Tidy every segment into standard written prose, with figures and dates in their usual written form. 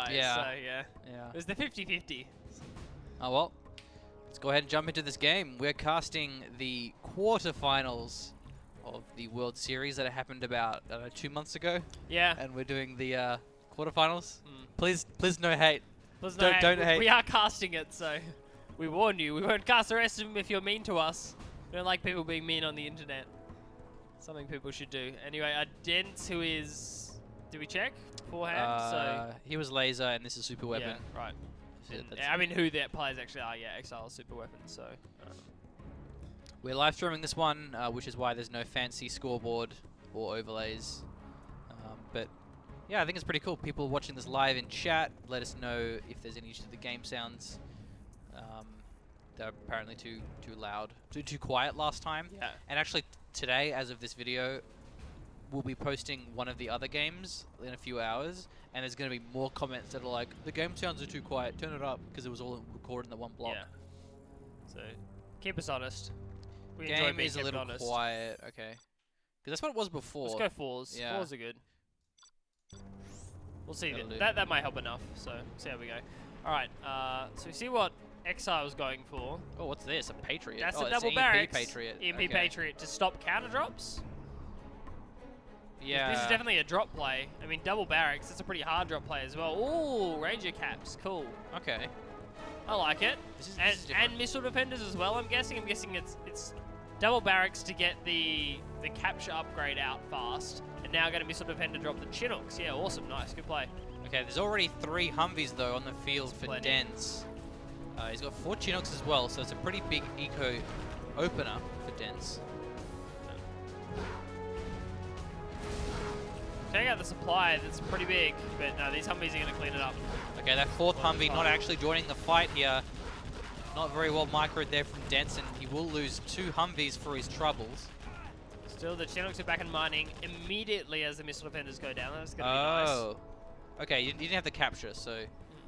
guys. Yeah. So, yeah. Yeah. It was the 50-50. Oh well. Let's go ahead and jump into this game. We're casting the quarterfinals of the World Series that happened about 2 months ago. Yeah. And we're doing the quarterfinals. Mm. Please no hate. Please Don't hate. We are casting it, so we warn you. We won't cast the rest of them if you're mean to us. We don't like people being mean on the internet. Something people should do. Anyway, Dent, who is... Did we check beforehand? He was laser, and this is super weapon. Yeah, right. So And, I mean, who their players actually are. Yeah, Exile, super weapon. So we're live streaming this one, which is why there's no fancy scoreboard or overlays. But yeah, I think it's pretty cool. People watching this live in chat, let us know if there's any of the game sounds. They're apparently too loud, too quiet last time. yeah. And actually today, as of this video, we'll be posting one of the other games in a few hours, and there's going to be more comments that are like, the game sounds are too quiet, turn it up, because it was all recorded in the one block. Yeah. So keep us honest. We enjoy Game being is a kept little honest. quiet, okay. Because that's what it was before. Let's go fours. Yeah. Fours are good. We'll see. That'll do. That might help enough. So see how we go. All right. So we see what Exile's going for. Oh, what's this? A Patriot? That's oh, a it's double an barracks. EMP Patriot. EMP Okay. Patriot to stop counter drops. Yeah. This is definitely a drop play. I mean, double barracks. It's a pretty hard drop play as well. Ooh, Ranger caps. Cool. Okay. I like it. This is And missile defenders as well. I'm guessing. It's double barracks to get the capture upgrade out fast. And now get a missile defender drop the Chinooks. Yeah, awesome. Nice. Good play. Okay, there's already 3 Humvees though on the field for plenty. Dents. He's got 4 Chinooks as well, so it's a pretty big eco opener for Dents. Check out the supply. That's pretty big. But no, these Humvees are going to clean it up. Okay, that 4th Well, Humvee not actually joining the fight here. Not very well microed there from Dents, and he will lose 2 Humvees for his troubles. Still, the Chinooks are back in mining immediately as the missile defenders go down. That's going to be nice. Oh. Okay, you didn't have the capture, so...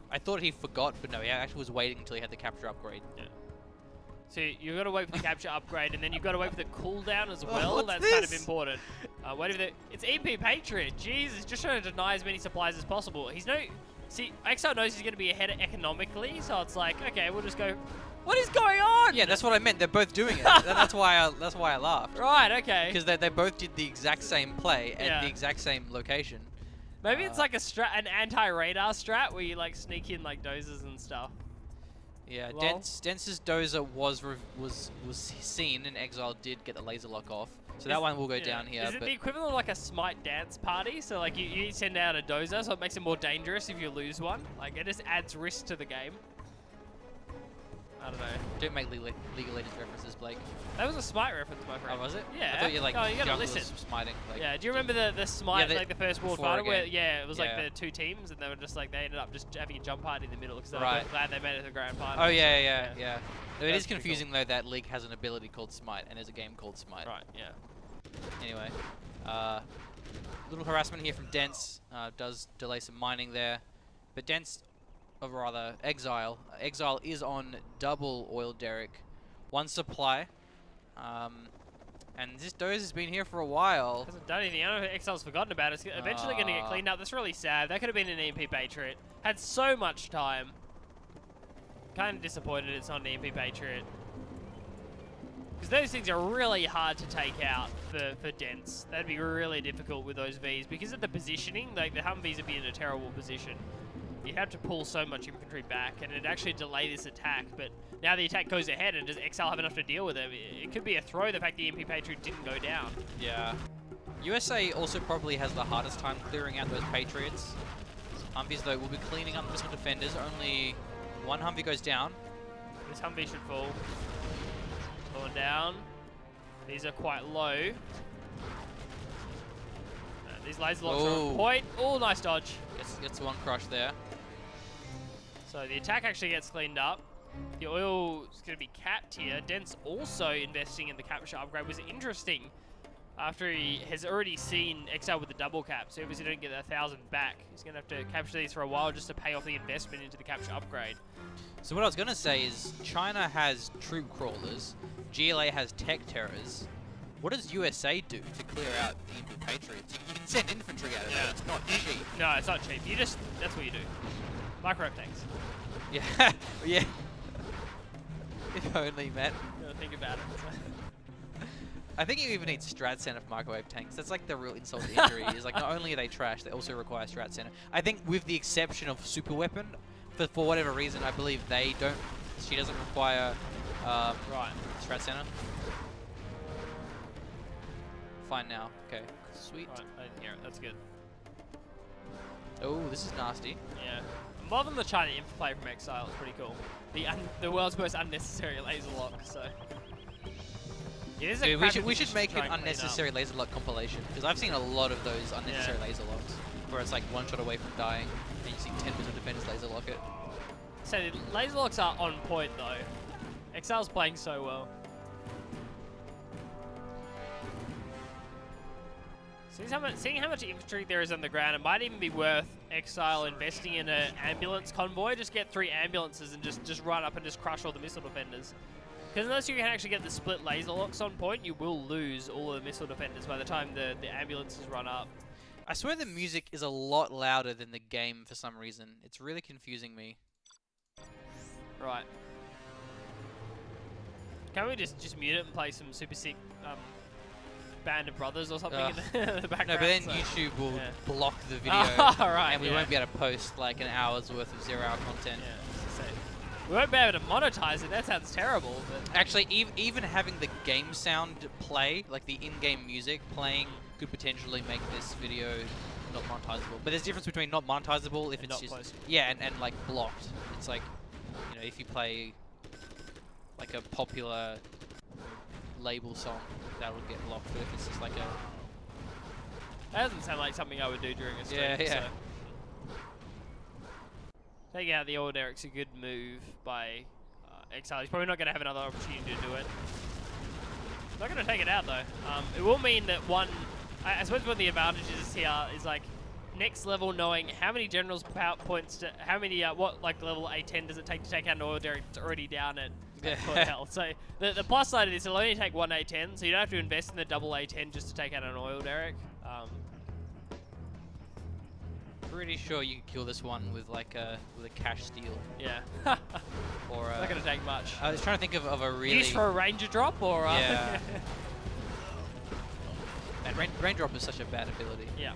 I thought he forgot, but no, he actually was waiting until he had the capture upgrade. Yeah. So you've got to wait for the capture upgrade, and then you've got to wait for the cooldown as well. What's That's this? kind of important. Wait for the... It's EP Patriot. Jeez, he's just trying to deny as many supplies as possible. He's no... See, Exile knows he's going to be ahead economically, so it's like, okay, we'll just go... What is going on? Yeah, that's what I meant. They're both doing it. that's why I laughed. Right, okay. Because they both did the exact same play at Yeah. the exact same location. Maybe it's like an anti-radar strat where you like sneak in like dozers and stuff. Yeah, Lol. Dense's dozer was seen, and Exile did get the laser lock off. So that one will go down here. Is it but the equivalent of like a Smite dance party? So like you send out a dozer, so it makes it more dangerous if you lose one. Like it just adds risk to the game. I don't know. don't make League of Legends references, Blake. That was a Smite reference, my friend. Oh, was it? Yeah. I thought you like oh, you gotta junglers listen. smiting. Like, Yeah. Do you remember the Smite, Yeah, like the first World before Fighter, again. where it was Yeah. like the 2 teams, and they were just like they ended up just having a jump party in the middle because they were Right. glad they made it to the grand final. Oh yeah. No, it That's is pretty cool. confusing though that League has an ability called Smite, and there's a game called Smite. Right. Yeah. Anyway, little harassment here from Dents. Does delay some mining there, but Dents, or rather Exile. Exile is on double oil derrick, 1 supply, and this doze has been here for a while. Hasn't done anything. I don't know if Exile's forgotten about it. It's eventually going to get cleaned up. That's really sad. That could have been an EMP Patriot. Had so much time. Kind of disappointed it's not an EMP Patriot. Because those things are really hard to take out for Dents. That'd be really difficult with those Vs. Because of the positioning, like the Humvees would be in a terrible position. You have to pull so much infantry back, and it'd actually delay this attack. But now the attack goes ahead, and does Exile have enough to deal with it? It could be a throw, the fact the EMP Patriot didn't go down. Yeah. USA also probably has the hardest time clearing out those Patriots. Humvees though will be cleaning up missile defenders. Only 1 Humvee goes down. This Humvee should fall. Falling down. These are quite low. These laser locks are on point. Oh, nice dodge. Gets 1 crush there. So the attack actually gets cleaned up. The oil is going to be capped here. Dent's also investing in the capture upgrade. Was interesting after he has already seen Exile with the double cap. So obviously don't get that 1,000 back. He's going to have to capture these for a while just to pay off the investment into the capture upgrade. So what I was going to say is China has troop crawlers. GLA has tech terrors. What does USA do to clear out the EMP Patriots? You can send infantry at it, but it's not cheap. No, it's not cheap. That's what you do. Microwave tanks. Yeah, yeah. If only, Matt. You gotta think about it. I think you even need Strat Center for microwave tanks. That's like the real insult to injury. Is like not only are they trash, they also require Strat Center. I think with the exception of Super Weapon, for whatever reason, I believe they don't. She doesn't require Right. Strat Center. Fine now. Okay. Sweet. Right, I didn't hear it. That's good. Oh, this is nasty. Yeah. More than the China interplay from Exile, it's pretty cool. The world's most unnecessary laser lock, so. Yeah, this is a Dude, crappy we should position make to try an and clean up. unnecessary laser lock compilation because I've seen a lot of those unnecessary laser locks where it's like one shot away from dying and you see 10 missile defenders laser lock it. So the laser locks are on point though. Exile's playing so well. Seeing how much infantry there is on the ground, it might even be worth Exile investing in an ambulance convoy. Just get 3 ambulances and just run up and just crush all the missile defenders. Because unless you can actually get the split laser locks on point, you will lose all of the missile defenders by the time the ambulances run up. I swear the music is a lot louder than the game for some reason. It's really confusing me. Right. Can we just mute it and play some super sick Band of Brothers or something in the background? No, but then so. YouTube will block the video right, and we won't be able to post like an hour's worth of 0-hour content. Yeah, we won't be able to monetize it. That sounds terrible. But actually, even having the game sound play, like the in-game music playing, could potentially make this video not monetizable. But there's a difference between not monetizable if and it's not just postable. and like blocked. It's like, you know, if you play like a popular label song, that would get blocked. But if it's just like a that doesn't sound like something I would do during a stream. yeah. So. Taking out the old Eric's a good move by Exile. He's probably not going to have another opportunity to do it. Not going to take it out though. It will mean that I suppose one of the advantages here is like next level knowing how many generals power points to, how many, what like level A10 does it take to take out an oil derrick that's already down at full health. So the plus side of this, it'll only take 1 A10, so you don't have to invest in the double A10 just to take out an oil derrick. Pretty sure you could kill this one with like a cash steal. Yeah. Or not going to take much. I was trying to think of a really Use for a ranger drop or yeah. And rain drop is such a bad ability. Yeah.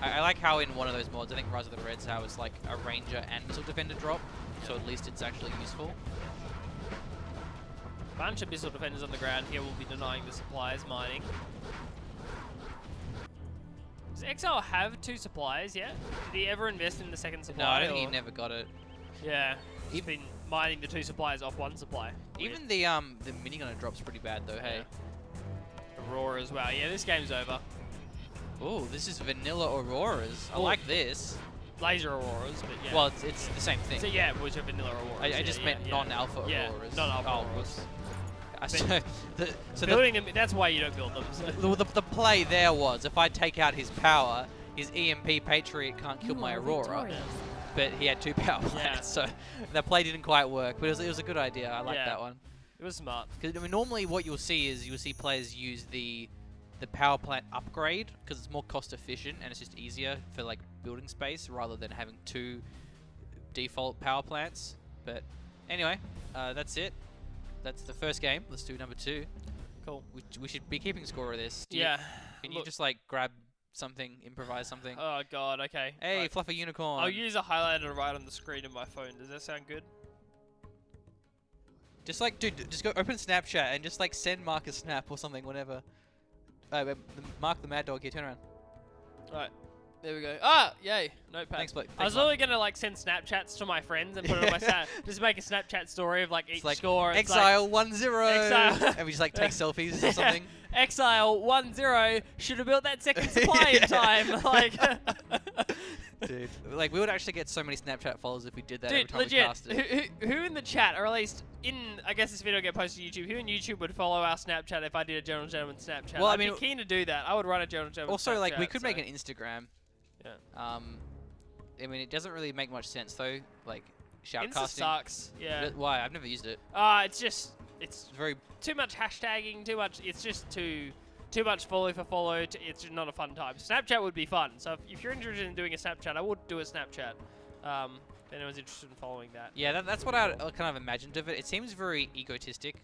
I like how in one of those mods, I think Rise of the Reds, how it's like a ranger and missile defender drop, so at least it's actually useful. Bunch of missile defenders on the ground here will be denying the supplies mining. Does Exile have 2 supplies yet? Did he ever invest in the second supply? No, I don't think he never got it. Yeah, he's been mining the 2 supplies off 1 supply. Even the minigunner drop's pretty bad though, hey? Aurora as well. Yeah, this game's over. Oh, this is vanilla auroras. I like this. Laser auroras, but yeah. Well, it's the same thing. So yeah, which are vanilla auroras. I just meant non-alpha auroras. Non-alpha auroras. So building them, that's why you don't build them. So. The play there was, if I take out his power, his EMP Patriot can't kill my Aurora. Yeah. But he had 2 power plants, so the play didn't quite work. But it was a good idea. I like that one. It was smart. Because I mean, normally what you'll see players use the power plant upgrade because it's more cost efficient and it's just easier for like building space rather than having 2 default power plants. But anyway, that's it. That's the first game. Let's do number 2. Cool. We should be keeping score of this. Yeah. Can you just like grab something, improvise something? Oh god, okay. Hey, right. Fluffy Unicorn. I'll use a highlighter right on the screen of my phone. Does that sound good? Just like, dude, just go open Snapchat and just like send Mark a snap or something, whatever. Mark the Mad Dog here, turn around. Alright. There we go. Ah, yay. Notepad. Thanks, Blake. I was literally going to like send Snapchats to my friends and put it on my snap. Just make a Snapchat story of like each like score. It's Exile 1-0. Exile. And we just like take selfies or something. Exile 1-0. Should have built that second supply in time. Like, dude, like we would actually get so many Snapchat followers if we did that dude, every time legit, we cast it. who in the chat, or at least in, I guess this video will get posted to YouTube, who in YouTube would follow our Snapchat if I did a General Gentleman Snapchat? Well, I'd I mean, be keen to do that. I would run a General Gentleman also, Snapchat, like, we could so. make an Instagram. Yeah. I mean, it doesn't really make much sense though. Like, shoutcasting. Insta sucks. Yeah. Why? I've never used it. It's It's very too much hashtagging. Too much. It's just too much follow for follow. It's not a fun time. Snapchat would be fun. So if you're interested in doing a Snapchat, I would do a Snapchat. If anyone's interested in following that. Yeah, that's what I kind of imagined of it. It seems very egotistic.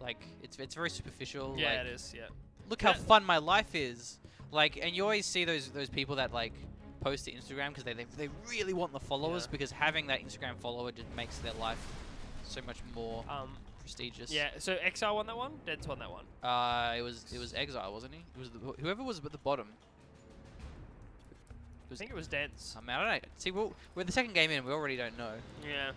Like, it's very superficial. Yeah, like, it is. Yeah. Look how fun my life is. Like, and you always see those people that like post to Instagram because they really want the followers, because having that Instagram follower just makes their life so much more prestigious. Yeah. So Exile won that one. Dens won that one. It was Exile, wasn't he? It was whoever was at the bottom. I think it was Dens. I mean, I don't know. See, we're the second game in. We already don't know. Yeah.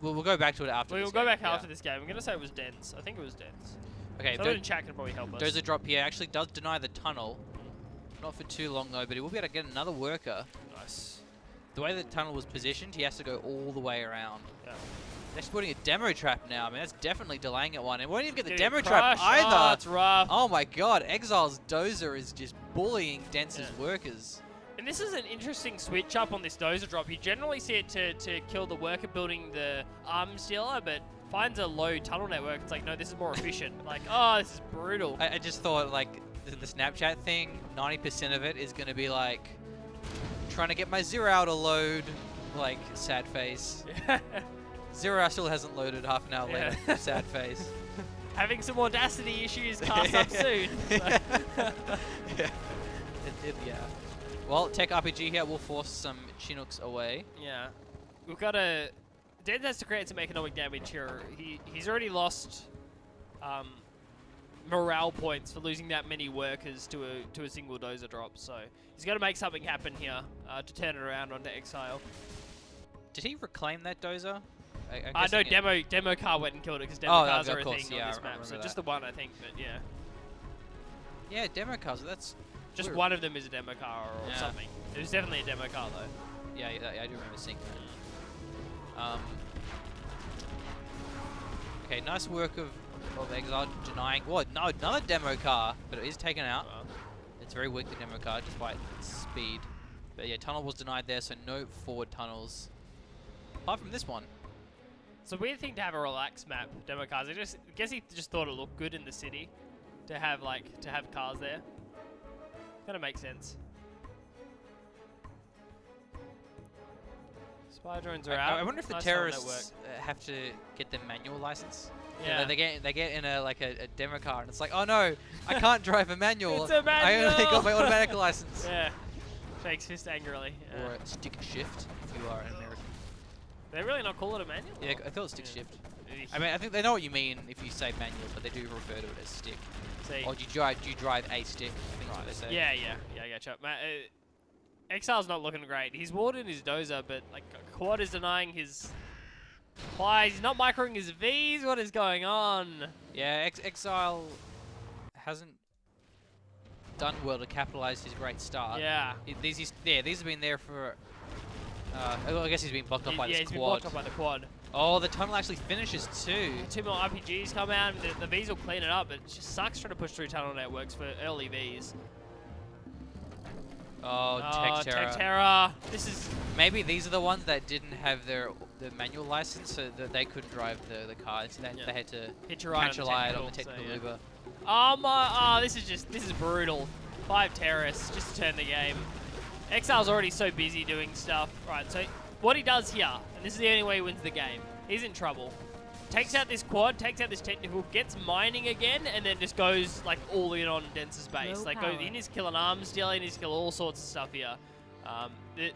We'll go back to it after. We'll go back after this game. I'm gonna say it was Dens. I think it was Dens. Okay. Someone in chat can probably help us. Dozer drop here actually does deny the tunnel. Not for too long though, but he will be able to get another worker. Nice. The way the tunnel was positioned, he has to go all the way around. Yeah. They're just putting a demo trap now. I mean, that's definitely delaying it one. And we won't even get the Getting demo trap either. Oh, it's rough. Oh my god, Exile's Dozer is just bullying Dense's workers. And this is an interesting switch up on this Dozer drop. You generally see it to kill the worker building the arms dealer, but finds a low tunnel network. It's like, no, this is more efficient. Like, oh, this is brutal. I just thought, like, the Snapchat thing, 90% of it is going to be like, trying to get my 0 hour to load, like, sad face. 0 hour still hasn't loaded half an hour later, sad face. Having some Audacity issues, cast up soon. So. Yeah. Well, Tech RPG here will force some Chinooks away. Yeah. We've got a... Dens has to create some economic damage here. He's already lost morale points for losing that many workers to a single Dozer drop, so he's got to make something happen here to turn it around onto Exile. Did he reclaim that Dozer? No, demo car went and killed it because demo cars are a thing on this map. So just the one, I think, but yeah. Yeah, demo cars. That's just one of them is a demo car or something. It was definitely a demo car though. Yeah, I do remember seeing that. Okay, nice work of Exile denying. What? No, another demo car, but it is taken out. It's very weak, the demo car, despite its speed. But yeah, tunnel was denied there, so no forward tunnels. Apart from this one. It's a weird thing to have a relaxed map, demo cars. I guess he just thought it looked good in the city to have cars there. Kind of makes sense. Spy drones are out. I wonder if the terrorists have to get the manual license. Yeah. They get in a demo car and it's like, oh no, I can't drive a manual. It's a manual. I only got my automatic license. Yeah. Shakes fist angrily. Or a stick shift if you are an American. They really not call it a manual? Yeah, I thought it was stick shift. I mean, I think they know what you mean if you say manual, but they do refer to it as stick. See. Or do you drive a stick? I think that's what they say. Yeah, I get you. Exile's not looking great. He's warded his Dozer, but like Quad is denying his supplies. He's not microing his Vs. What is going on? Yeah, Exile hasn't done well to capitalize his great start. Yeah. These have been there for. I guess he's been blocked off by this quad. Yeah, he's been blocked off by the quad. Oh, the tunnel actually finishes too. 2 more RPGs come out, and the Vs will clean it up. It just sucks trying to push through tunnel networks for early Vs. Oh, Tech Terror. This is... Maybe these are the ones that didn't have the manual license, so that they couldn't drive the car. So they had to catch a ride on the technical Uber. Oh my... Oh, this is brutal. 5 terrorists just to turn the game. Exile's already so busy doing stuff. Right, so what he does here, and this is the only way he wins the game, he's in trouble. Takes out this quad, takes out this technical, gets mining again, and then just goes like all in on Dense's base. Like goes in his kill an arms dealer, in his kill all sorts of stuff here.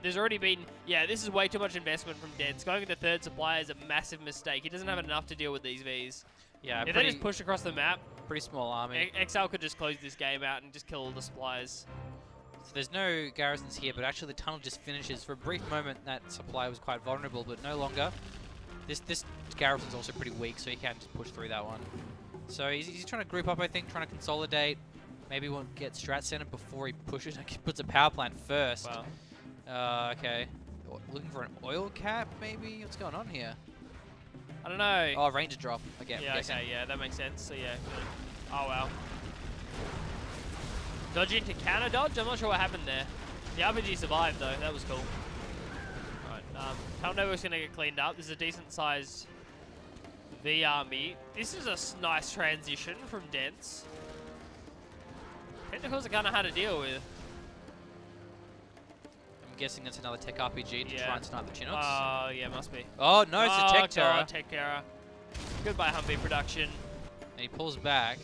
There's already been, this is way too much investment from Dense. Going with the third supply is a massive mistake. He doesn't have enough to deal with these Vs. Yeah, if they just push across the map, pretty small army. Exile could just close this game out and just kill all the supplies. So there's no garrisons here, but actually the tunnel just finishes. For a brief moment, that supply was quite vulnerable, but no longer. This garrison's also pretty weak, so he can't just push through that one. So he's trying to group up, I think, trying to consolidate. Maybe we'll get strat center before he pushes. He puts a power plant first. Wow. Okay. Looking for an oil cap, maybe? What's going on here? I don't know. Oh, ranger drop. Again. Yeah, okay, yeah, that makes sense. So yeah. Oh, wow. Dodge into counter dodge? I'm not sure what happened there. The RPG survived, though. That was cool. Alright, tunnel network's going to get cleaned up. This is a decent-sized V army. This is a nice transition from Dense. Technicals are kind of hard to deal with. guessing that's another tech RPG to Yeah. try and snipe the Chinooks. Oh, yeah, must be. Oh, no, it's a tech terror. God, tech terror. Goodbye, Humvee production. And he pulls back.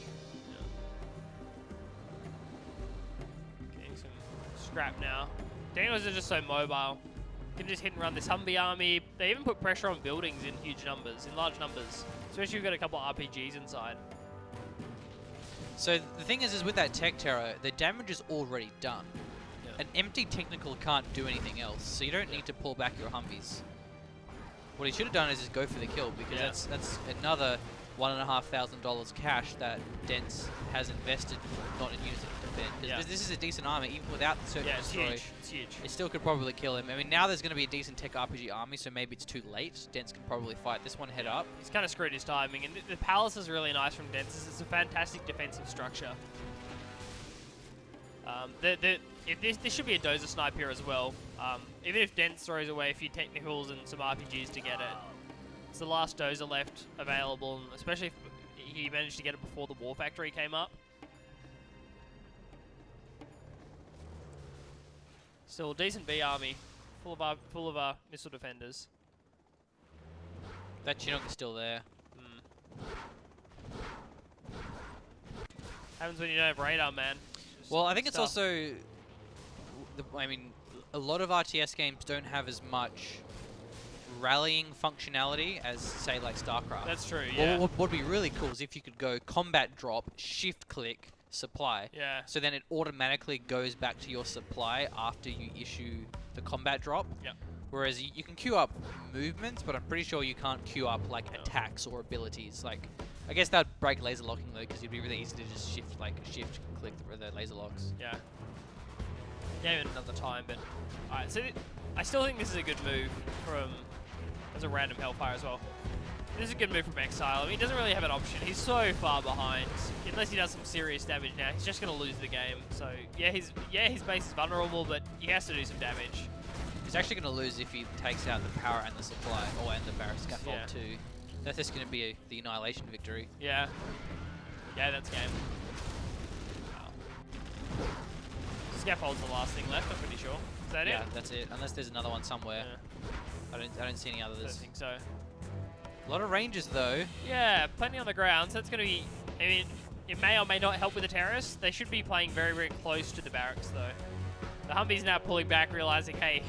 Getting some scrap now. Daniels are just so mobile. Can just hit and run this Humvee army. They even put pressure on buildings in huge numbers, in large numbers. Especially if you've got a couple of RPGs inside. So the thing is with that tech terror, the damage is already done. Yeah. An empty technical can't do anything else, so you don't need to pull back your Humvees. What he should have done is just go for the kill, because that's another $1,500 cash that Dents has invested not in using to defend. Because this is a decent army, even without the Search and Destroy. It's huge. It's huge. It still could probably kill him. I mean, now there's going to be a decent tech RPG army, so maybe it's too late. Dents can probably fight this one head up. He's kind of screwed his timing, and the palace is really nice from Dents. It's a fantastic defensive structure. This should be a dozer snipe here as well. Even if Dents throws away a few technicals and some RPGs to get it, it's the last dozer left available, and especially if he managed to get it before the War Factory came up. Still a decent B army, full of missile defenders. That Chinook is still there. Happens when you don't have radar, man. Well, I think it's also, I mean, a lot of RTS games don't have as much rallying functionality as, say, like StarCraft. That's true, yeah. What would be really cool is if you could go combat drop, shift click, supply. Yeah. So then it automatically goes back to your supply after you issue the combat drop. Yeah. Whereas you can queue up movements, but I'm pretty sure you can't queue up like attacks or abilities. Like, I guess that'd break laser locking though, because it'd be really easy to just shift click the laser locks. Yeah. Gave it another time, but alright. So I still think this is a good move from as a random Hellfire as well. This is a good move from Exile. I mean, he doesn't really have an option. He's so far behind. Unless he does some serious damage now, he's just going to lose the game. So yeah, his base is vulnerable, but he has to do some damage. He's actually going to lose if he takes out the power and the supply, and the barrack scaffold too. That's just going to be the annihilation victory. Yeah. Yeah, that's game. Wow. Scaffold's the last thing left, I'm pretty sure. Is that it? Yeah, that's it. Unless there's another one somewhere. Yeah. I don't see any others. I don't think so. A lot of ranges though. Yeah, plenty on the ground, so it's going to be... I mean, it may or may not help with the terrorists. They should be playing very, very close to the barracks though. The Humvee's now pulling back, realizing, hey,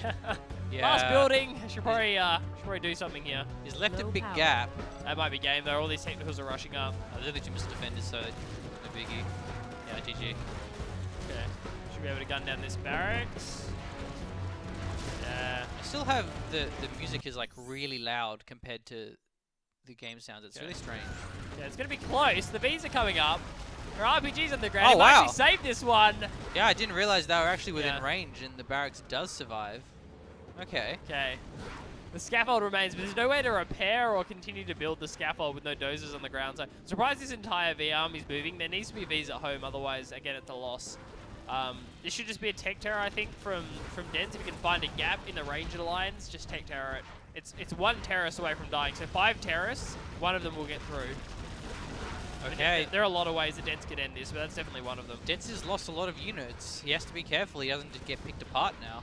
last building, should probably do something here. He's left a big gap. That might be game though. All these technicals are rushing up. There's only two missile defenders, so no biggie. Yeah, GG. Okay, should be able to gun down this barracks. Yeah. I still have the music is like really loud compared to the game sounds. It's really strange. Yeah, it's gonna be close. The V's are coming up. There are RPGs on the ground. Oh, wow. Actually saved this one. Yeah, I didn't realize they were actually within range and the barracks does survive. Okay. Okay. The scaffold remains, but there's no way to repair or continue to build the scaffold with no dozers on the ground. So I'm surprised this entire V army's moving. There needs to be V's at home, otherwise, again, it's a loss. This should just be a tech terror, I think, from Dens. If you can find a gap in the range of the lines, just tech terror it. It's one terrorist away from dying. So 5 terrorists, one of them will get through. Okay. There are a lot of ways that Dents could end this, but that's definitely one of them. Dents has lost a lot of units. He has to be careful. He doesn't just get picked apart now.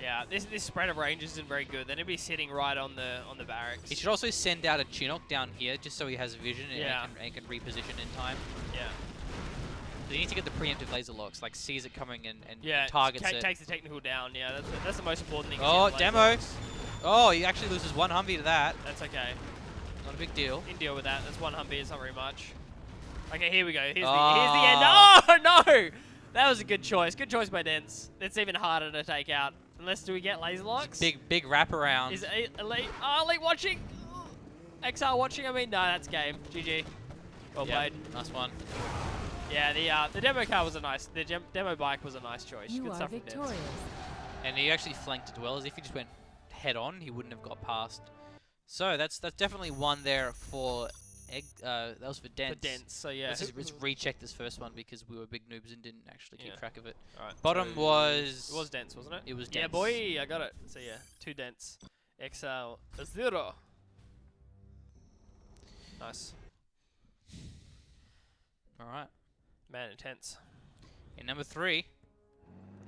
Yeah, this spread of range isn't very good. They're gonna be sitting right on the barracks. He should also send out a Chinook down here just so he has vision and can reposition in time. Yeah. You need to get the preemptive laser locks, like sees it coming and targets it. Takes the technical down. Yeah, that's the most important thing. Oh, demo! Oh, he actually loses one Humvee to that. That's okay. Not a big deal. You can deal with that. That's one Humvee. It's not very much. Okay, here we go. Here's the end. Oh no! That was a good choice. Good choice by Dents. It's even harder to take out. Unless do we get laser locks? Big wraparound. Is Elite watching? Exile watching? I mean, no, that's game. GG. Well played. Nice one. Yeah, the demo car was a nice. The demo bike was a nice choice. You good are stuff victorious. from Dents. And he actually flanked it well. As if he just went head on, he wouldn't have got past. So that's definitely one there for that was for Dents. For Dents, so yeah. Let's recheck this first one because we were big noobs and didn't actually keep track of it. Right, Bottom so was... It was Dents, wasn't it? It was Dents. Yeah, boy, I got it. So yeah, 2 Dents. Exile 0. Nice. All right. Man, intense. In number 3,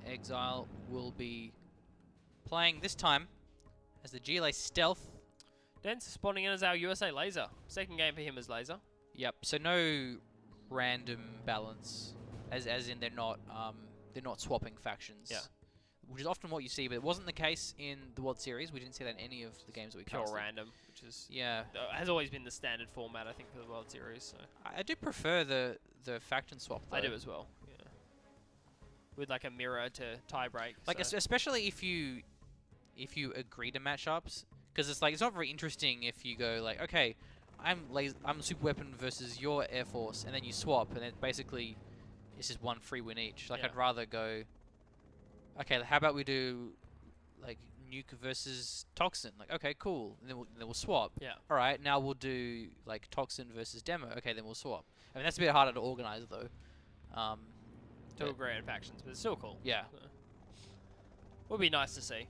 Exile will be playing this time as the GLA Stealth. Dance is spawning in as our USA Laser. Second game for him as Laser. Yep. So no random balance, as in they're not swapping factions. Yeah. Which is often what you see, but it wasn't the case in the World Series. We didn't see that in any of the games that we Pure casted. random, which is Yeah. has always been the standard format, I think, for the World Series. So I do prefer the faction swap though. I do as well. Yeah. With like a mirror to tie break. Like so. especially if you agree to matchups, because it's like it's not very interesting if you go like, okay, I'm super weapon versus your Air Force, and then you swap, and then basically it's just one free win each. Like Yeah. I'd rather go, okay, how about we do like nuke versus toxin? Like, okay, cool. And then we'll swap. Yeah. All right, now we'll do like toxin versus demo. Okay, then we'll swap. I mean that's a bit harder to organize though. Two great factions, but it's still cool. Yeah. So. Would be nice to see.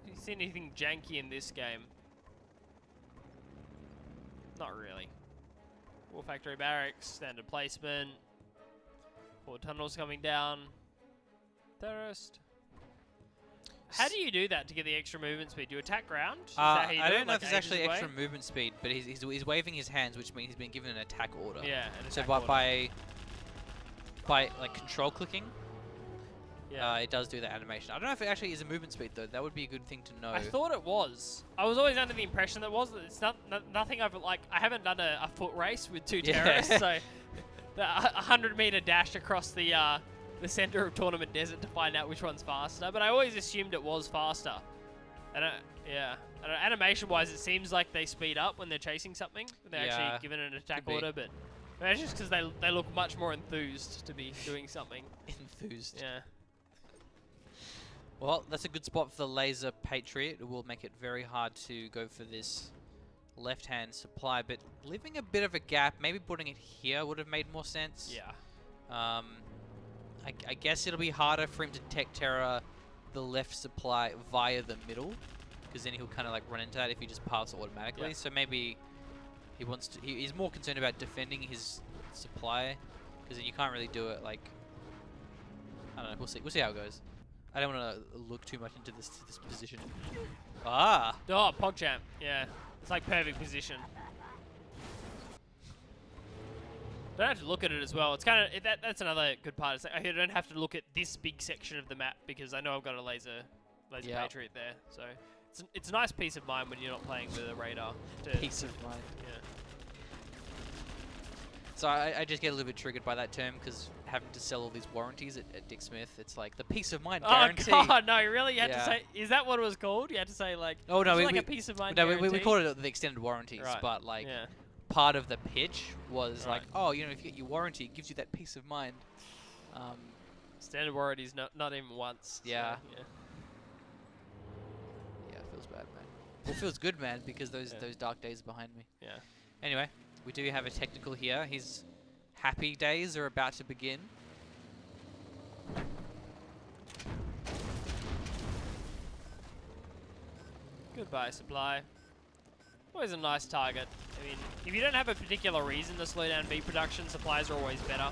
Do you see anything janky in this game? Not really. War Factory Barracks, standard placement. 4 tunnels coming down. Terrorist. How do you do that to get the extra movement speed? Do you attack ground? Is that how you I do it, don't know like if it's actually ages away? extra movement speed, but he's waving his hands, which means he's been given an attack order. Yeah, an So attack order. by like control clicking, Yeah. it does do that animation. I don't know if it actually is a movement speed though. That would be a good thing to know. I thought it was. I was always under the impression that it was. It's nothing I've like. I haven't done a foot race with 2 Yeah. terrorists, so the 100-meter dash across the center of Tournament Desert to find out which one's faster. But I always assumed it was faster. And yeah, animation-wise, it seems like they speed up when they're chasing something. When they're Yeah, actually given an attack could be. order, but maybe it's just because they look much more enthused to be doing something. Enthused. Yeah. Well, that's a good spot for the Laser Patriot. It will make it very hard to go for this left-hand supply, but leaving a bit of a gap, maybe putting it here would have made more sense. Yeah. I guess it'll be harder for him to tech terror the left supply via the middle, because then he'll kind of like run into that if he just paths automatically. Yeah. So maybe he wants to. He's more concerned about defending his supply, because then you can't really do it like. I don't know. We'll see. We'll see how it goes. I don't want to look too much into this position. Ah. Oh, PogChamp. Yeah. It's like perfect position. Don't have to look at it as well. It's kind of that's another good part. It's like, I don't have to look at this big section of the map because I know I've got a laser Yeah. Patriot there. So it's a nice peace of mind when you're not playing with a radar. To, Peace of mind. Yeah. So I just get a little bit triggered by that term, because having to sell all these warranties at Dick Smith, it's like the peace of mind guarantee. Oh god, no! Really? You had to Yeah. say? Is that what it was called? You had to say like? Oh no, is it we, like we, a peace of mind no, guarantee. we called it the extended warranties, Right. but like Yeah. part of the pitch was like, Right. oh, you know, if you get your warranty, it gives you that peace of mind. Standard warranties, not even once. so, Yeah. yeah. Yeah, it feels bad, man. Well, it feels good, man, because those Yeah. those dark days are behind me. Yeah. Anyway, we do have a technical here. His happy days are about to begin. Goodbye, supply. Always a nice target. I mean, if you don't have a particular reason to slow down V production, supplies are always better.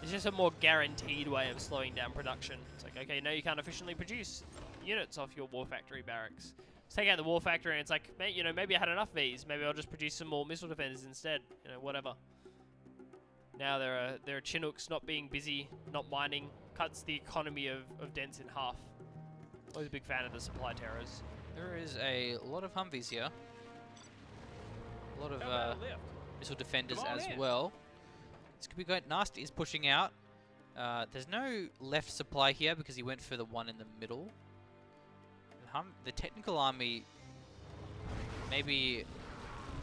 It's just a more guaranteed way of slowing down production. It's like, okay, now you can't efficiently produce units off your War Factory barracks. Let's take out the War Factory and it's like, you know, maybe I had enough Vs. Maybe I'll just produce some more missile defenders instead. You know, whatever. Now there are Chinooks not being busy, not mining, cuts the economy of Dents in half. Always a big fan of the supply terrors. There is a lot of Humvees here. A lot of missile defenders as well. This could be quite nasty. He's pushing out. There's no left supply here because he went for the one in the middle. The technical army maybe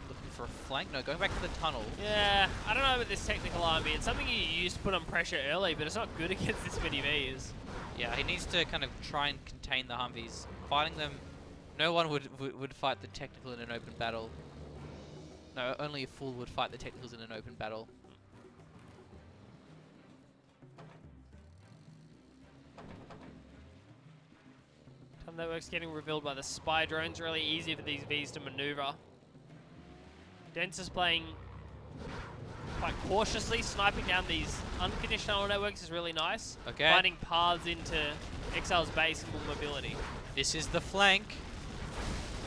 looking for a flank. No, going back to the tunnel. Yeah, I don't know about this technical army. It's something you use to put on pressure early, but it's not good against this many Vs. Yeah, he needs to kind of try and contain the Humvees. Fighting them, no one would fight the technical in an open battle. No, only a fool would fight the technicals in an open battle. Tunnel network's getting revealed by the spy drones. Really easy for these Vs to maneuver. Dents is playing quite cautiously. Sniping down these unfinished tunnel networks is really nice. Okay. Finding paths into Exile's base and more mobility. This is the flank.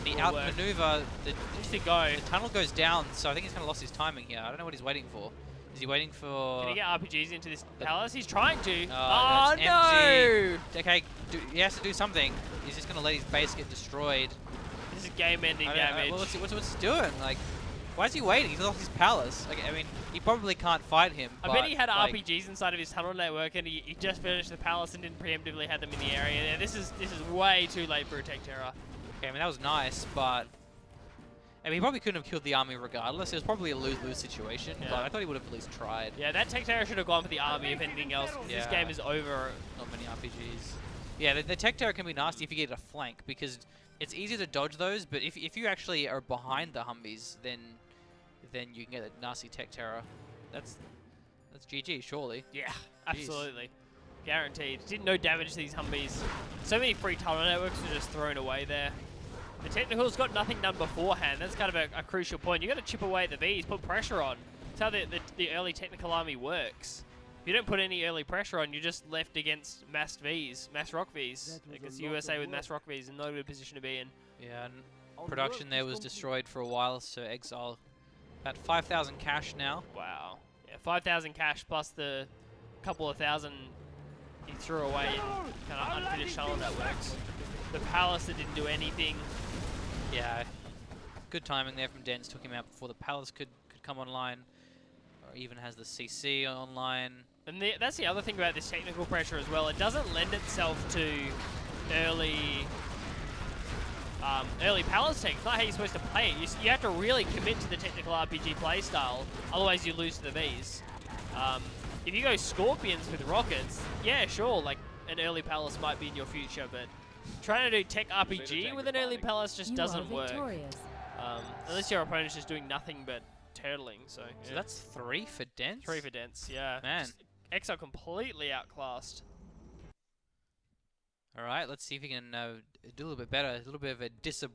The Will outmaneuver. Just to go. The tunnel goes down, so I think he's kind of lost his timing here. I don't know what he's waiting for. Is he waiting for... Can he get RPGs into this palace? He's trying to. Oh, Oh, that's no! empty. Okay, he has to do something. He's just going to let his base get destroyed. This is game-ending damage. Well, what's he doing? Like, why is he waiting? He's lost his palace. Like, I mean, he probably can't fight him. I bet he had RPGs inside of his tunnel network, and he just finished the palace and didn't preemptively have them in the area. Yeah, this is way too late for a Tech Terror. Okay, I mean, that was nice, but... I mean, he probably couldn't have killed the army regardless. It was probably a lose-lose situation, Yeah. but I thought he would have at least tried. Yeah, that Tech Terror should have gone for the army if anything else. This Yeah. game is over. Not many RPGs. Yeah, the Tech Terror can be nasty if you get a flank, because it's easy to dodge those, but if you actually are behind the Humvees, then you can get a nasty Tech Terror. That's GG, surely. Yeah, absolutely. Guaranteed. Did no damage to these Humvees. So many free tunnel networks were just thrown away there. The Technical's got nothing done beforehand. That's kind of a crucial point. You got to chip away at the Vs, put pressure on. That's how the early technical army works. If you don't put any early pressure on, you're just left against massed Vs, mass rock Vs. Against USA with mass rock Vs, and not a good position to be in. Yeah, and production there was destroyed for a while, so Exile about 5,000 cash now. Wow. Yeah, 5,000 cash plus the couple of thousand he threw away in kind of unfinished tunnel networks. The palace that didn't do anything. Yeah, good timing there from Dens. Took him out before the palace could come online, or even has the CC online. And that's the other thing about this technical pressure as well. It doesn't lend itself to early palace tech. It's not how you're supposed to play it. You have to really commit to the technical RPG playstyle, otherwise you lose to the Vs. If you go Scorpions with rockets, yeah, sure, like an early palace might be in your future, but trying to do tech RPG with an early palace just doesn't work. Unless your opponent's just doing nothing but turtling. So that's 3 for Dens? 3 for Dens, yeah. Man. Exile completely outclassed. All right, let's see if he can do a little bit better. A little bit of a disappointment.